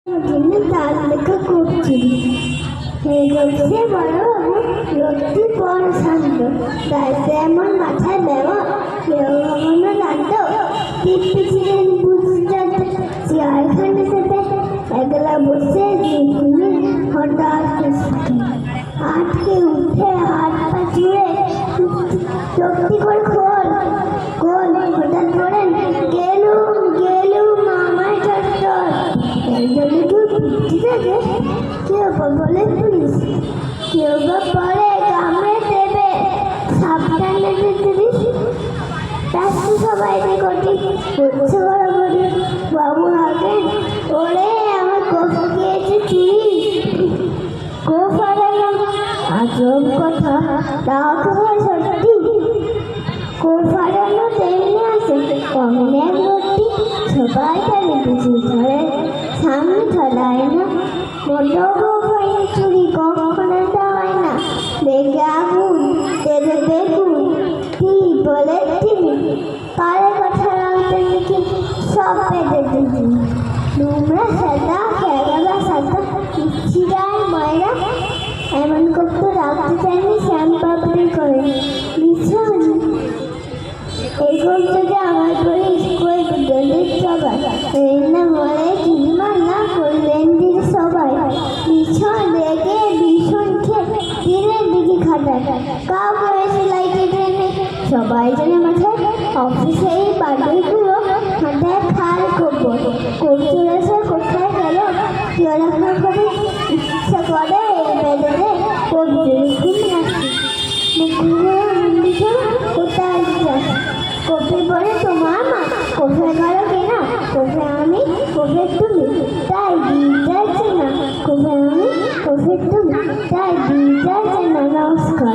তিনি তার লেখা করছেন বলছে বড়বাবু লোকটি বড় শান্ত তাই তেমন মাথায় দেওয়া কেউ কখনো জানত টিপি ছিলেন বুঝতে চেয়ারখানে সাথে একলা বসে হঠাৎ আটকে উঠে হাত পা জুড়ে লোকটি করে খোল খোল হঠাৎ করেন গেলুম গেলুম মামায় চট্টর এই জন্য ঠিক আছে কেউ বা বলে পুলিশ কেউ বা পরে কামড়ে দেবে সাবধানে দিস তাকে সবাই দেখি হচ্ছে বরাবরি বাবু হাঁকেন ওরে আমার কফি খেয়েছে তুই কোফ হারালাম আজব কথা তাও তোমার সত্যি কোফ হারানো ট্রেনে আসে কমনে ভর্তি সবাই তাদের পিছিয়ে ধরে সামনে ছড়ায় না মোটো গোফাইনে চুরি কখনো হয় না দেখে আগুন তেলে বেগুন কি বলে তিনি কারে কথা রাখতে দেখি সব পেটে দিদি নোংরা সাদা খেলা সাদা চিরায় ময়রা এমন করতে রাখতে চাইনি শ্যামবাবুরি করে ভীষণ এই থেকে আমার করে স্কুল বিদ্যালয়ের সবাই না বলে কিংবা না করলেন দিন সবাই ভীষণ রেগে ভীষণ খেয়ে দিনের দিকে খাটায় কাউকে সেলাইকে ট্রেনে সবাই জানে মাথায় অফিসেই বাড়িগুলো হাঁটায় খাল কবর করতে এসে কোথায় গেল পড়াশোনা করে ইচ্ছা করে বেদনে কবিদের ঘুম আসছে কোথায় যাস কফি পরে তোমার মা কফে গেল কিনা কফে আমি কফে তুমি তাই দিতে না কফে আমি কফে তুমি তাই দিতে না নমস্কার।